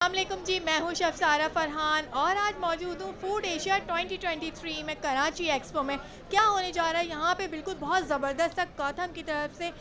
अस्सलामुअलैकुम जी, मैं हूँ शफ़सारा फ़रहान और आज मौजूद हूँ फूड एशिया 2023 में कराची एक्सपो में। क्या होने जा रहा है यहाँ पे, बिल्कुल बहुत ज़बरदस्त था। गौतम की तरफ से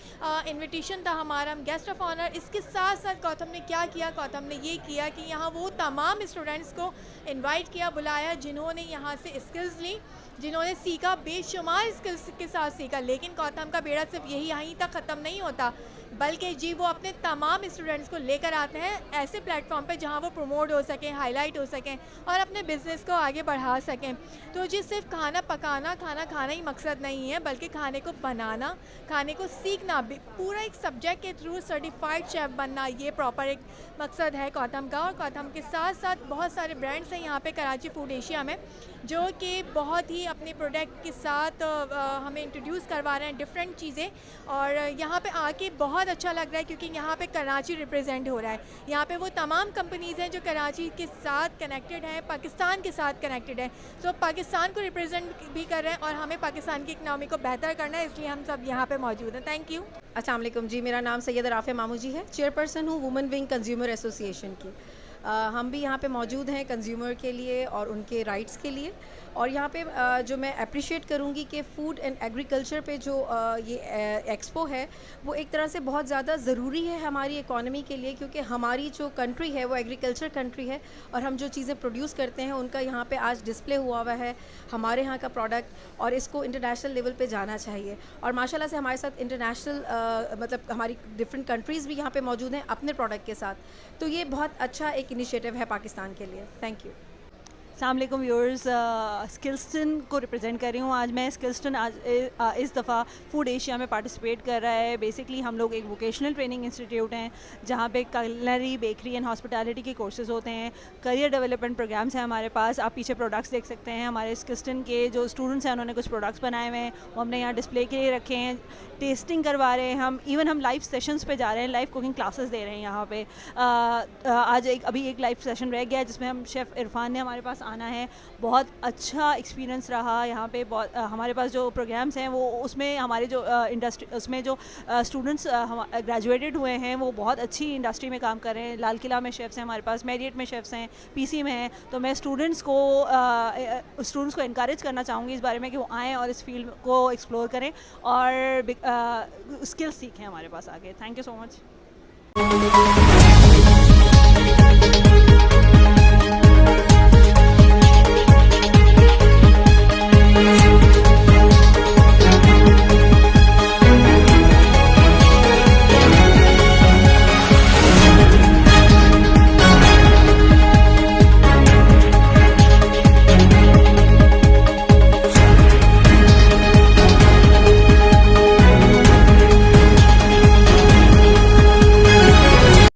इनविटेशन था हमारा, हम गेस्ट ऑफ ऑनर। इसके साथ साथ गौतम ने क्या किया, गौतम ने ये किया कि यहाँ वो तमाम स्टूडेंट्स को इनवाइट किया, बुलाया, जिन्होंने यहाँ से स्किल्स ली, जिन्होंने सीखा, बेशुमार स्किल्स के साथ सीखा। लेकिन गौतम का बेड़ा सिर्फ यहीं तक ख़त्म नहीं होता, बल्कि जी वो अपने तमाम स्टूडेंट्स को लेकर आते हैं ऐसे प्लेटफॉर्म पे जहाँ वो प्रमोट हो सकें, हाईलाइट हो सकें और अपने बिज़नेस को आगे बढ़ा सकें। तो जी सिर्फ खाना पकाना, खाना खाना ही मकसद नहीं है, बल्कि खाने को बनाना, खाने को सीखना भी, पूरा एक सब्जेक्ट के थ्रू सर्टिफाइड शेफ़ बनना, ये प्रॉपर एक मकसद है गौतम का। और गौतम के साथ साथ बहुत सारे ब्रांड्स हैं यहाँ पे कराची फूड एशिया में, जो कि बहुत ही अपने प्रोडक्ट के साथ हमें इंट्रोड्यूस करवा रहे हैं डिफरेंट चीज़ें। और यहाँ पे आके बहुत अच्छा लग रहा है, क्योंकि यहाँ पे कराची रिप्रेजेंट हो रहा है। यहाँ पे वो तमाम कंपनीज़ हैं जो कराची के साथ कनेक्टेड हैं, पाकिस्तान के साथ कनेक्टेड हैं। तो पाकिस्तान को रिप्रेजेंट भी कर रहे हैं और हमें पाकिस्तान की इकनॉमी को बेहतर करना है, इसलिए हम सब यहाँ पे मौजूद हैं। Thank you. अस्सलाम वालेकुम जी, मेरा नाम सैयद राफ़े मामू जी है। चेयरपर्सन हूँ वुमेन विंग कंज्यूमर एसोसिएशन की। हम भी यहाँ पे मौजूद हैं कंज्यूमर के लिए और उनके राइट्स के लिए। और यहाँ पे जो मैं अप्रिशिएट करूँगी कि फ़ूड एंड एग्रीकल्चर पे जो ये एक्सपो है, वो एक तरह से बहुत ज़्यादा ज़रूरी है हमारी इकॉनमी के लिए, क्योंकि हमारी जो कंट्री है वो एग्रीकल्चर कंट्री है और हम जो चीज़ें प्रोड्यूस करते हैं उनका यहाँ पे आज डिस्प्ले हुआ है, हमारे यहाँ का प्रोडक्ट, और इसको इंटरनेशनल लेवल पे जाना चाहिए। और माशाल्लाह से हमारे साथ इंटरनेशनल मतलब हमारी डिफरेंट कंट्रीज़ भी यहाँ पे मौजूद हैं अपने प्रोडक्ट के साथ। तो ये बहुत अच्छा एक इनिशिएटिव है पाकिस्तान के लिए। Thank you. अस्सलाम वालेकुम व्यूअर्स, स्किल्सटन को रिप्रेजेंट कर रही हूँ आज मैं। स्किल्सटन आज इस दफ़ा फूड एशिया में पार्टिसिपेट कर रहा है। बेसिकली हम लोग एक वोकेशनल ट्रेनिंग इंस्टीट्यूट हैं जहाँ पे कलनरी, बेकरी एंड हॉस्पिटैलिटी के कोर्सेज होते हैं। करियर डेवलपमेंट प्रोग्राम्स हैं हमारे पास। आप पीछे प्रोडक्ट्स देख सकते हैं। हमारे स्किल्सटन के जो स्टूडेंट्स हैं उन्होंने कुछ प्रोडक्ट्स बनाए हुए हैं, वो हमने यहाँ डिस्प्ले के लिए रखे हैं। टेस्टिंग करवा रहे हैं हम, इवन हम लाइव सेशंस पे जा रहे हैं, लाइव कुकिंग क्लासेस दे रहे हैं यहाँ पे। आज अभी एक लाइव सेशन रह गया है जिसमें हम शेफ़ इरफान ने हमारे पास आना है। बहुत अच्छा एक्सपीरियंस रहा यहाँ पे। बहुत हमारे पास जो प्रोग्राम्स हैं वो उसमें हमारे जो इंडस्ट्री उसमें जो स्टूडेंट्स ग्रेजुएटेड हुए हैं वो बहुत अच्छी इंडस्ट्री में काम कर रहे हैं। लाल किला में शेफ़्स हैं हमारे पास, मैरियट में शेफ़्स हैं, पीसी में हैं। तो मैं स्टूडेंट्स को इनकरेज करना चाहूँगी इस बारे में कि वो आएँ और इस फील्ड को एक्सप्लोर करें और स्किल्स सीखें हमारे पास आगे। Thank you so much.